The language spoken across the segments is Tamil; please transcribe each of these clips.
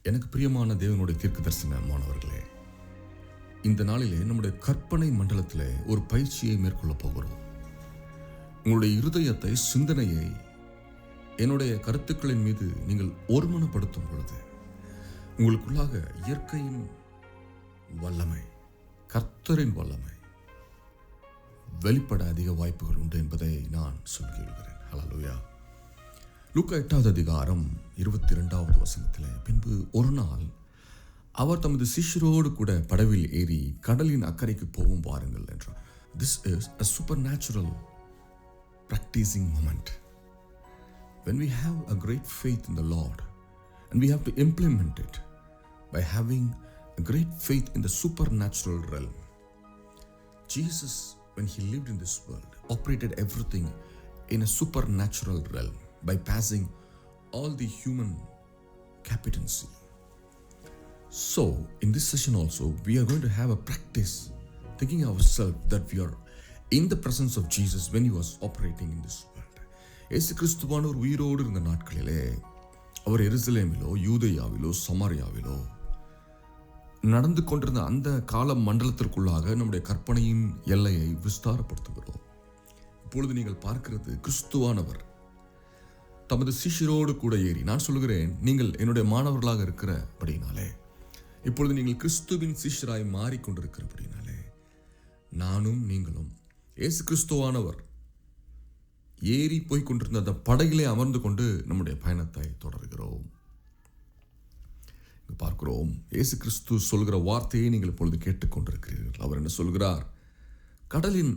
எனக்கு பிரியமான தேவனுடைய தீர்க்கதரிசன மாணவர்களே, இந்த நாளிலே நம்முடைய கற்பனை மண்டலத்தில் ஒரு பயிற்சியை மேற்கொள்ள போகிறோம். உங்களுடைய இருதயத்தை, சிந்தனையை என்னுடைய கருத்துக்களின் மீது நீங்கள் ஒருமனப்படுத்தும் பொழுது உங்களுக்குள்ளாக இயற்கையின் வல்லமை, கர்த்தரின் வல்லமை வெளிப்பட அதிக வாய்ப்புகள் உண்டு என்பதை நான் சொல்கிறேன். ஹல்லேலூயா. லூக்கா 8வது அதிகாரம் 22வது வசனத்திலே, பின்பு ஒரு நாள் அவர் தமது சிஷ்யரோடு கூட படவில் ஏறி கடலின் அக்கறைக்கு போவும் வாருங்கள் என்றார். This is a supernatural practicing moment. When we have a great faith in the Lord and we have to implement it by having a great faith in the supernatural realm. Jesus, when he lived in this world, operated everything in a supernatural realm by passing all the human competency. So, in this session also, we are going to have a practice thinking ourselves that we are in the presence of Jesus when he was operating in this world. இயேசு கிறிஸ்துவானவர் உயிரோடு இருந்த நாட்களிலே அவர் எருசலேமிலோ, யூதேயாவிலோ, சமாரியாவிலோ நடந்து கொண்டிருந்த அந்த கால மண்டலத்திற்குள்ளாக நம்முடைய கற்பனையின் எல்லையை விஸ்தாரப்படுத்துகிறோம். இப்பொழுது நீங்கள் பார்க்கிறது கிறிஸ்துவானவர் தமது சிஷ்யரோடு கூட ஏறி, நான் சொல்கிறேன், நீங்கள் என்னுடைய மாணவர்களாக இருக்கிறபடினாலே, இப்பொழுது நீங்கள் கிறிஸ்துவின் சிஷ்யராய் மாறிக்கொண்டிருக்கிறபடினாலே, நானும் நீங்களும் இயேசு கிறிஸ்துவானவர் ஏறி போய் கொண்டிருந்த அந்த படகிலே அமர்ந்து கொண்டு நம்முடைய பயணத்தை தொடர்கிறோம். பார்க்கிறோம், இயேசு கிறிஸ்து சொல்கிற வார்த்தையை நீங்கள் இப்பொழுது கேட்டுக்கொண்டிருக்கிறீர்கள். அவர் என்ன சொல்கிறார்? கடலின்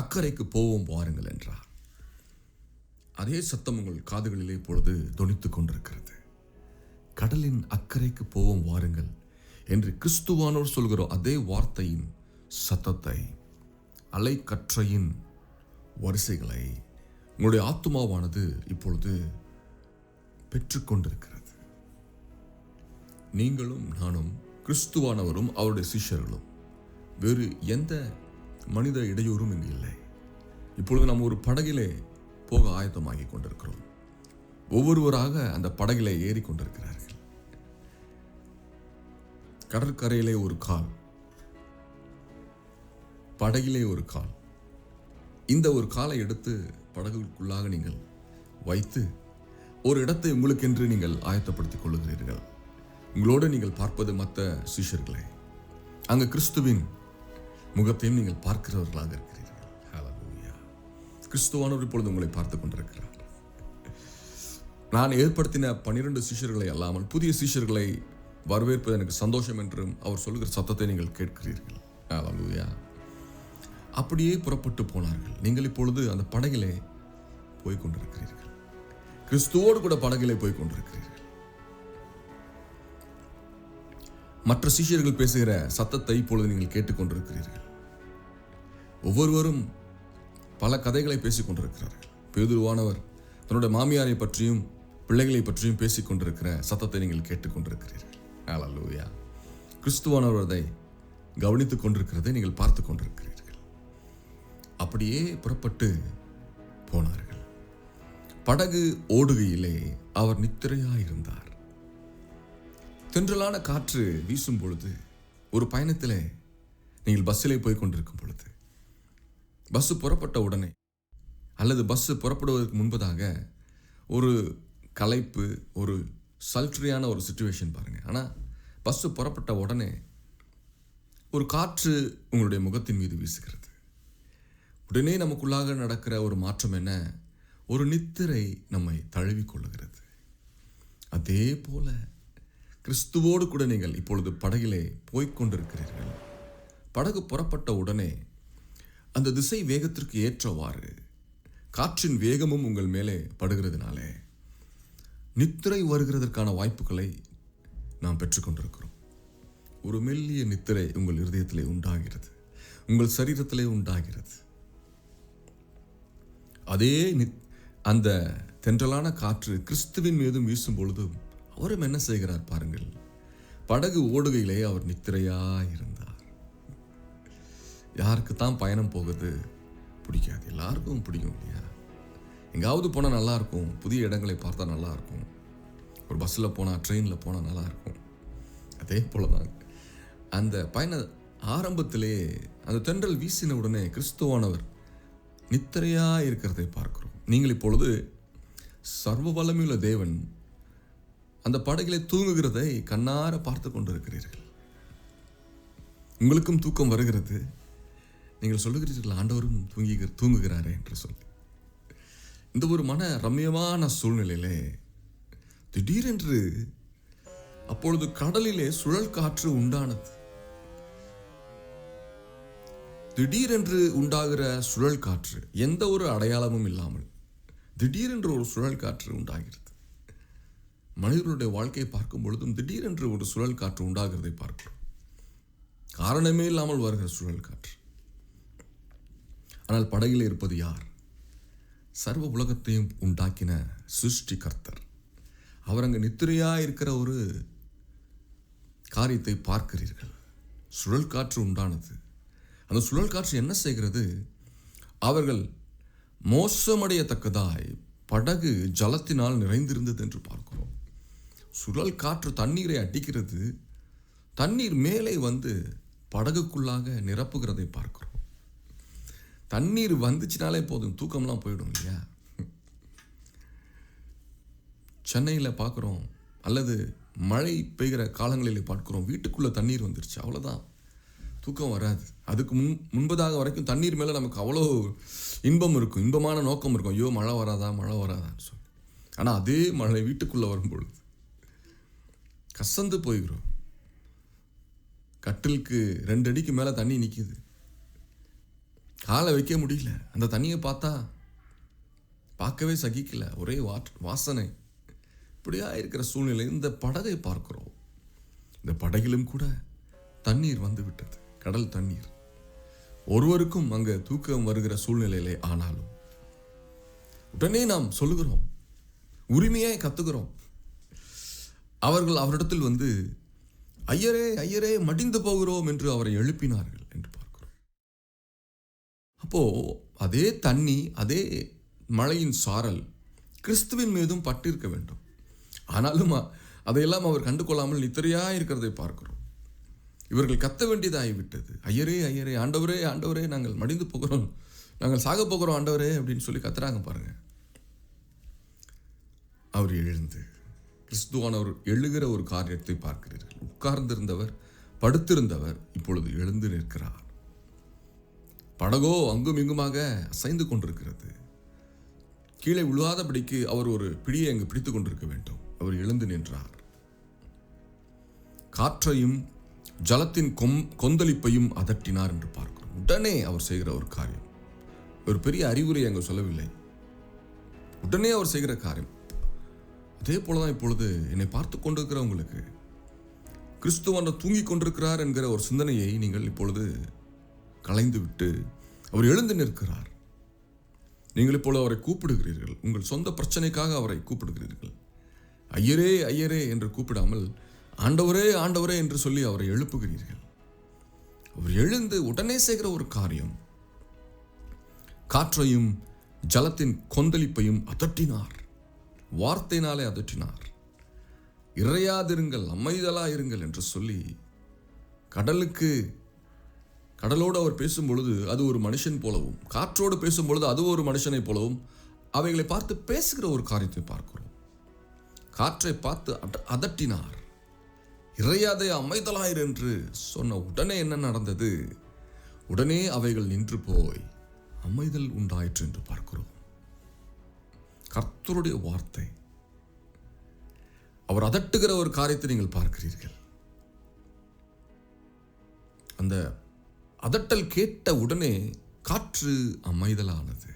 அக்கறைக்கு போவோம் வாருங்கள் என்றார். அதே சத்தம் உங்கள் காதுகளிலே இப்பொழுது தொனித்துக் கொண்டிருக்கிறது. கடலின் அக்கறைக்கு போவோம் வாருங்கள் என்று கிறிஸ்துவானோர் சொல்கிற அதே வார்த்தையின் சத்தத்தை, அலைக்கற்றையின் வரிசைகளை உங்களுடைய ஆத்துமாவானது இப்பொழுது பெற்றுக்கொண்டிருக்கிறது. நீங்களும் நானும், கிறிஸ்துவானவரும் அவருடைய சிஷ்யர்களும், வேறு எந்த மனித இடையூறும் இங்கு இல்லை. இப்பொழுது நாம் ஒரு படகிலே போக ஆயத்தமாகி கொண்டிருக்கிறோம். ஒவ்வொருவராக அந்த படகிலே ஏறி கொண்டிருக்கிறார்கள். கடற்கரையிலே ஒரு கால், படகிலே ஒரு கால். இந்த ஒரு காலை எடுத்து படகுக்குள்ளாக நீங்கள் வைத்து ஒரு இடத்தை உங்களுக்கென்று நீங்கள் ஆயத்தப்படுத்திக் கொள்ளுகிறீர்கள். உங்களோடு நீங்கள் பார்ப்பது மற்ற சிஷ்யர்களை, அங்கு கிறிஸ்துவின் முகத்தையும் நீங்கள் பார்க்கிறவர்களாக இருக்கிறீர்கள். ஹல்லேலூயா. கிறிஸ்துவானவர் இப்பொழுது உங்களை பார்த்து கொண்டிருக்கிறார். நான் ஏற்படுத்தின 12 சிஷ்யர்களை அல்லாமல் புதிய சிஷ்யர்களை வரவேற்பது எனக்கு சந்தோஷம் என்றும் அவர் சொல்லுகிற சத்தத்தை நீங்கள் கேட்கிறீர்கள். ஹல்லேலூயா. அப்படியே புறப்பட்டு போனார்கள். நீங்கள் இப்பொழுது அந்த படகிலே போய் கொண்டிருக்கிறீர்கள். கிறிஸ்துவோடு கூட படகிலே போய் கொண்டிருக்கிறீர்கள். மற்ற சிஷ்யர்கள் பேசுகிற சத்தத்தை இப்பொழுது நீங்கள் கேட்டுக்கொண்டிருக்கிறீர்கள். ஒவ்வொருவரும் பல கதைகளை பேசிக் கொண்டிருக்கிறார்கள். பேதுருவானவர் தன்னுடைய மாமியாரை பற்றியும் பிள்ளைகளை பற்றியும் பேசிக் கொண்டிருக்கிற சத்தத்தை நீங்கள் கேட்டுக்கொண்டிருக்கிறீர்கள். ஹல்லேலூயா. கிறிஸ்துவானவர் அதை கவனித்துக் கொண்டிருக்கிறதை நீங்கள் பார்த்து கொண்டிருக்கிறீர்கள். அப்படியே புறப்பட்டு போனார்கள். படகு ஓடுகையிலே அவர் நித்திரையாயிருந்தார். தென்றலான காற்று வீசும் பொழுது, ஒரு பயணத்திலே நீங்கள் பஸ்ஸிலே போய் கொண்டிருக்கும் பொழுது, பஸ்ஸு புறப்பட்ட உடனே அல்லது பஸ்ஸு புறப்படுவதற்கு முன்பதாக ஒரு களைப்பு, ஒரு சல்ட்ரியான ஒரு சிச்சுவேஷன் பாருங்கள். ஆனால் பஸ்ஸு புறப்பட்ட உடனே ஒரு காற்று உங்களுடைய முகத்தின் மீது வீசுகிறது. உடனே நமக்குள்ளாக நடக்கிற ஒரு மாற்றம் என்ன? ஒரு நித்திரை நம்மை தழுவிக்கொள்ளுகிறது. அதே போல கிறிஸ்துவோடு கூட நீங்கள் இப்பொழுது படகிலே போய்கொண்டிருக்கிறீர்கள். படகு புறப்பட்ட உடனே அந்த திசை வேகத்திற்கு ஏற்றவாறு காற்றின் வேகமும் உங்கள் மேலே படுகிறதுனாலே நித்திரை வருகிறதற்கான வாய்ப்புகளை நாம் பெற்றுக்கொண்டிருக்கிறோம். ஒரு மெல்லிய நித்திரை உங்கள் இருதயத்திலே உண்டாகிறது, உங்கள் சரீரத்திலே உண்டாகிறது. அதே அந்த தென்றலான காற்று கிறிஸ்துவின் மீதும் வீசும் பொழுதும் அவரும் என்ன செய்கிறார் பாருங்கள். படகு ஓடுகையிலே அவர் நித்திரையாயிருந்தார். யாருக்கு தான் பயணம் போகிறது பிடிக்காது? எல்லாருக்கும் பிடிக்கும் இல்லையா? எங்காவது போனால் நல்லாயிருக்கும், புதிய இடங்களை பார்த்தா நல்லாயிருக்கும், ஒரு பஸ்ஸில் போனால் ட்ரெயினில் போனால் நல்லாயிருக்கும். அதே போலதாங்க அந்த பயண ஆரம்பத்திலே அந்த தென்றல் வீசின உடனே கிறிஸ்துவானவர் நித்திரையா இருக்கிறதை பார்க்கிறோம். நீங்கள் இப்பொழுது சர்வ வல்லமையுள்ள தேவன் அந்த படகிலே தூங்குகிறதை கண்ணார பார்த்து கொண்டிருக்கிறீர்கள். உங்களுக்கும் தூக்கம் வருகிறது. நீங்கள் சொல்லுகிறீர்கள், ஆண்டவரும் தூங்குகிறாரே என்று சொல்லி. இந்த ஒரு மன ரம்யமான சூழ்நிலையிலே திடீரென்று அப்பொழுது கடலிலே சுழல் காற்று உண்டானது. திடீரென்று உண்டாகிற சுழல் காற்று, எந்த ஒரு அடையாளமும் இல்லாமல் திடீரென்று ஒரு சுழல் காற்று உண்டாகிறது. மனிதர்களுடைய வாழ்க்கையை பார்க்கும் பொழுதும் திடீரென்று ஒரு சுழல் காற்று உண்டாகிறதை பார்க்கிறோம். காரணமே இல்லாமல் வருகிற சுழல் காற்று. ஆனால் படகில் இருப்பது யார்? சர்வ உலகத்தையும் உண்டாக்கின சிருஷ்டிகர்த்தர். அவர் அங்கு நித்திரையா இருக்கிற ஒரு காரியத்தை பார்க்கிறீர்கள். சுழல் காற்று உண்டானது. அந்த சுழல் காற்று என்ன செய்கிறது? அவர்கள் மோசமடையத்தக்கதாய் படகு ஜலத்தினால் நிறைந்திருந்தது என்று பார்க்கிறோம். சுழல் காற்று தண்ணீரை அடிக்கிறது. தண்ணீர் மேலே வந்து படகுக்குள்ளாக நிரப்புகிறதை பார்க்கிறோம். தண்ணீர் வந்துச்சுனாலே போதும், தூக்கம்லாம் போயிடும் இல்லையா? சென்னையில் பார்க்குறோம், அல்லது மழை பெய்கிற காலங்களில் பார்க்குறோம், வீட்டுக்குள்ளே தண்ணீர் வந்துருச்சு, அவ்வளோதான், தூக்கம் வராது. அதுக்கு முன்பதாக வரைக்கும் தண்ணீர் மேலே நமக்கு அவ்வளோ இன்பம் இருக்கும், இன்பமான நோக்கம் இருக்கும். ஐயோ மழை வராதான்னு சொல்லி. ஆனால் அதே மழை வீட்டுக்குள்ளே வரும்பொழுது கசந்து போய்கிறோம். கட்டிலுக்கு 2 அடிக்கு மேலே தண்ணி நிற்கிது, காலை வைக்க முடியல. அந்த தண்ணியை பார்க்கவே சகிக்கல, ஒரே வாசனை. இப்படியா இருக்கிற சூழ்நிலை இந்த படகை பார்க்கிறோம். இந்த படகிலும் கூட தண்ணீர் வந்து விட்டது, கடல் தண்ணீர். ஒருவருக்கும் அங்கே தூக்கம் வருகிற சூழ்நிலையிலே ஆனாலும் உடனே நாம் சொல்லுகிறோம், உரிமையாய் கத்துகிறோம். அவர்கள் அவரிடத்தில் வந்து ஐயரே ஐயரே மடிந்து போகிறோம் என்று அவரை எழுப்பினார்கள் என்று பார்க்கிறோம். அப்போ அதே தண்ணி, அதே மழையின் சாரல் கிறிஸ்துவின் மீதும் பட்டிருக்க வேண்டும். ஆனாலும் அதையெல்லாம் அவர் கண்டு கொள்ளாமல் நித்திரையா இருக்கிறதை பார்க்கிறோம். இவர்கள் கத்த வேண்டியதாகிவிட்டது. ஐயரே ஐயரே, ஆண்டவரே ஆண்டவரே, நாங்கள் மடிந்து போகிறோம், நாங்கள் சாக போகிறோம் ஆண்டவரே அப்படின்னு சொல்லி கத்துறாங்க பாருங்க. அவர் எழுந்து, கிறிஸ்துவானவர் எழுகிற ஒரு காரியத்தை பார்க்கிறீர்கள். உட்கார்ந்திருந்தவர், படுத்திருந்தவர் இப்பொழுது எழுந்து நிற்கிறார். படகோ அங்கும் இங்குமாக அசைந்து கொண்டிருக்கிறது. கீழே விழுவாதபடிக்கு அவர் ஒரு பிடியை அங்கு பிடித்து கொண்டிருக்க வேண்டும். அவர் எழுந்து நின்றார். காற்றையும் ஜலத்தின் கொந்தளிப்பையும் அதட்டினார் என்று பார்க்கிறோம். உடனே அவர் செய்கிற ஒரு காரியம், ஒரு பெரிய அறிவுரை அங்கு சொல்லவில்லை, உடனே அவர் செய்கிற காரியம். அதே போலதான் இப்பொழுது என்னை பார்த்து கொண்டிருக்கிறவங்களுக்கு கிறிஸ்துவானவர் தூங்கி கொண்டிருக்கிறார் என்கிற ஒரு சிந்தனையை நீங்கள் இப்பொழுது களைந்து விட்டு அவர் எழுந்து நிற்கிறார். நீங்கள் இப்பொழுது அவரை கூப்பிடுகிறீர்கள். உங்கள் சொந்த பிரச்சனைக்காக அவரை கூப்பிடுகிறீர்கள். ஐயரே ஐயரே என்று கூப்பிடாமல் ஆண்டவரே ஆண்டவரே என்று சொல்லி அவரை எழுப்புகிறீர்கள். அவர் எழுந்து உடனே செய்கிற ஒரு காரியம், காற்றையும் ஜலத்தின் கொந்தளிப்பையும் அதட்டினார். வார்த்தையினாலே அதட்டினார். இறையாதிருங்கள், அமைதலாயிருங்கள் என்று சொல்லி கடலோடு அவர் பேசும் பொழுது அது ஒரு மனுஷன் போலவும், காற்றோடு பேசும் பொழுது அது ஒரு மனுஷனை போலவும் அவைகளை பார்த்து பேசுகிற ஒரு காரியத்தை பார்க்கிறோம். காற்றை பார்த்து அதட்டினார். இறையாதே அமைதலாயிரு என்று சொன்ன உடனே என்ன நடந்தது? உடனே அவைகள் நின்று போய் அமைதல் உண்டாயிற்று என்று பார்க்கிறோம். கர்த்தருடைய வார்த்தை. அவர் அதட்டுகிற ஒரு காரியத்தை நீங்கள் பார்க்கிறீர்கள். அந்த அதட்டல் கேட்ட உடனே காற்று அமைதலானது.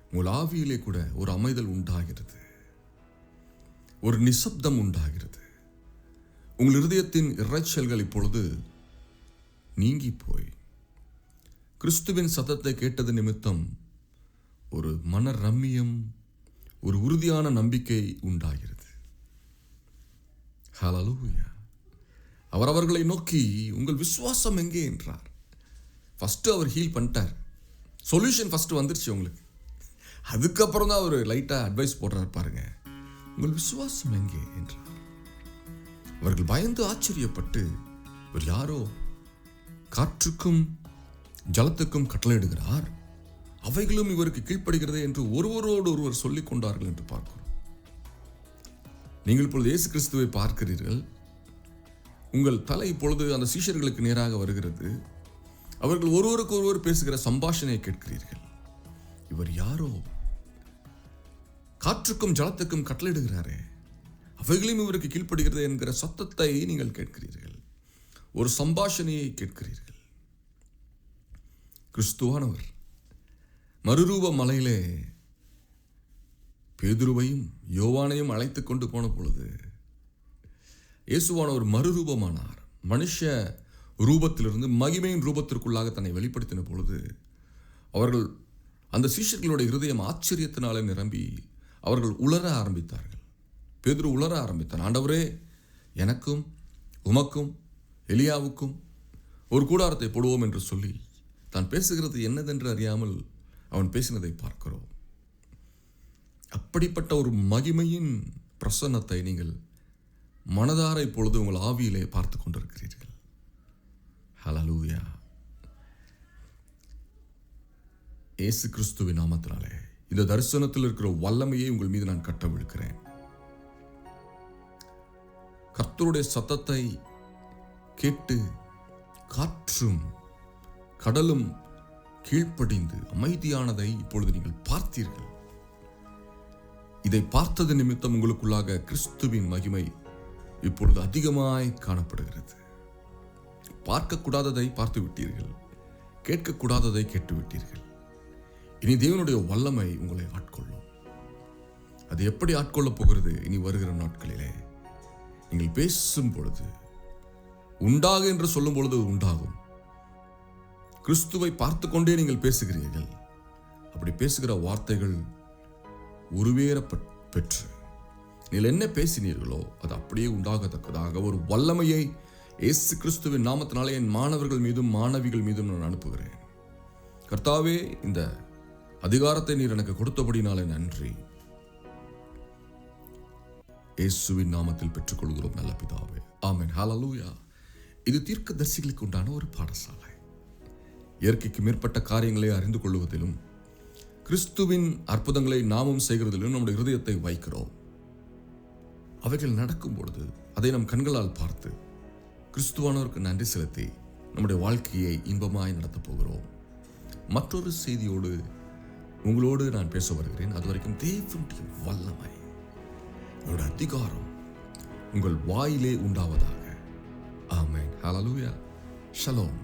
உங்கள் ஆவியிலே கூட ஒரு அமைதல் உண்டாகிறது, ஒரு நிசப்தம் உண்டாகிறது. உங்கள் இருதயத்தின் இரைச்சல்கள் இப்பொழுது நீங்கி போய் கிறிஸ்துவின் சத்தத்தை கேட்டது நிமித்தம் ஒரு மன ரம்மியம், ஒரு உறுதியான நம்பிக்கை உண்டாகிறது. ஹல்லேலூயா. அவர் அவர்களை நோக்கி உங்கள் விசுவாசம் எங்கே என்றார். ஃபர்ஸ்ட் அவர் ஹீல் பண்ணிட்டார். சொல்யூஷன் ஃபர்ஸ்ட் வந்துருச்சு உங்களுக்கு. அதுக்கப்புறம் தான் அவர் லைட்டாக அட்வைஸ் போடுறார் பாருங்க. உங்கள் விசுவாசம் எங்கே என்றார். அவர்கள் பயந்து ஆச்சரியப்பட்டு, இவர் யாரோ காற்றுக்கும் ஜலத்துக்கும் கட்டளையிடுகிறார், அவைகளும் இவருக்கு கீழ்ப்படுகிறதே என்று ஒருவரோடு ஒருவர் சொல்லிக் கொண்டார்கள் என்று பார்க்கிறோம். நீங்கள் இப்பொழுது இயேசு கிறிஸ்துவை பார்க்கிறீர்கள். உங்கள் தலை இப்பொழுது அந்த சீஷர்களுக்கு நேராக வருகிறது. அவர்கள் ஒருவருக்கு ஒருவர் பேசுகிற சம்பாஷணையை கேட்கிறீர்கள். இவர் யாரோ காற்றுக்கும் ஜலத்துக்கும் கட்டளையிடுகிறாரே, அவைகளையும் இவருக்கு கீழ்ப்படுகிறது என்கிற சத்தத்தை நீங்கள் கேட்கிறீர்கள். ஒரு சம்பாஷணையை கேட்கிறீர்கள். கிறிஸ்துவானவர் மறுரூப மலையிலே பேதுருவையும் யோவானையும் அழைத்து கொண்டு போன பொழுது இயேசுவானவர் மறுரூபமானார். மனுஷ ரூபத்திலிருந்து மகிமையின் ரூபத்திற்குள்ளாக தன்னை வெளிப்படுத்தின பொழுது அவர்கள் அந்த சீஷர்களுடைய இருதயம் ஆச்சரியத்தினாலே நிரம்பி அவர்கள் உளர ஆரம்பித்தார்கள். பேதுரு உளர ஆரம்பித்தான். ஆண்டவரே, எனக்கும் உமக்கும் எலியாவுக்கும் ஒரு கூடாரத்தை போடுவோம் என்று சொல்லி தான் பேசுகிறது என்னதென்று அறியாமல் அவன் பேசினதை பார்க்கிறோம். அப்படிப்பட்ட ஒரு மகிமையின் பிரசன்னத்தை நீங்கள் மனதார இப்பொழுது உங்கள் ஆவியிலே பார்த்து கொண்டிருக்கிறீர்கள். ஹல்லேலூயா. இயேசு கிறிஸ்துவின் நாமத்தினாலே இந்த தரிசனத்தில் இருக்கிற வல்லமையை உங்கள் மீது நான் கட்டவிழ்க்கிறேன். கர்த்தருடைய சத்தத்தை கேட்டு காற்றும் கடலும் கீழ்ப்படிந்து அமைதியானதை இப்பொழுது நீங்கள் பார்த்தீர்கள். இதை பார்த்தது நிமித்தம் உங்களுக்குள்ளாக கிறிஸ்துவின் மகிமை இப்பொழுது அதிகமாய் காணப்படுகிறது. பார்க்கக்கூடாததை பார்த்து விட்டீர்கள், கேட்கக்கூடாததை கேட்டுவிட்டீர்கள். இனி தேவனுடைய வல்லமை உங்களை ஆட்கொள்ளும். அது எப்படி ஆட்கொள்ளப் போகிறது? இனி வருகிற நாட்களிலே நீங்கள் பேசும் பொழுது உண்டாக என்று சொல்லும் பொழுது உண்டாகும். கிறிஸ்துவை பார்த்து கொண்டே நீங்கள் பேசுகிறீர்கள். அப்படி பேசுகிற வார்த்தைகள் உருவேற பெற்று நீங்கள் என்ன பேசினீர்களோ அது அப்படியே உண்டாகத்தக்கதாக ஒரு வல்லமையை இயேசு கிறிஸ்துவின் நாமத்தினாலே என் மாணவர்கள் மீதும் மாணவிகள் மீதும் நான் அனுப்புகிறேன். கர்த்தாவே, இந்த அதிகாரத்தை நீர் எனக்கு கொடுத்தபடினாலே நன்றி. இயேசுவின் நாமத்தில் பெற்றுக்கொள்கிறோம் நல்ல பிதாவே, ஆமென். ஹல்லேலூயா. இது தீர்க்கதரிசிகளுக்கு உண்டான ஒரு பாடசாலை. இயற்கைக்கு மேற்பட்ட காரியங்களை அறிந்து கொள்வதிலும் கிறிஸ்துவின் அற்புதங்களை நாமும் செய்கிறதிலும் நம்முடைய இருதயத்தை வைக்கிறோம். அவைகள் நடக்கும் பொழுது அதை நம் கண்களால் பார்த்து கிறிஸ்துவானவருக்கு நன்றி செலுத்தி நம்முடைய வாழ்க்கையை இன்பமாய் நடத்தப் போகிறோம். மற்றொரு செய்தியோடு உங்களோடு நான் பேச வருகிறேன். அது வரைக்கும் தேவனுடைய வல்லமை, அவருடைய அதிகாரம் உங்கள் வாயிலே உண்டாவதாக. ஆமென். ஹல்லேலூயா. ஷலோம்.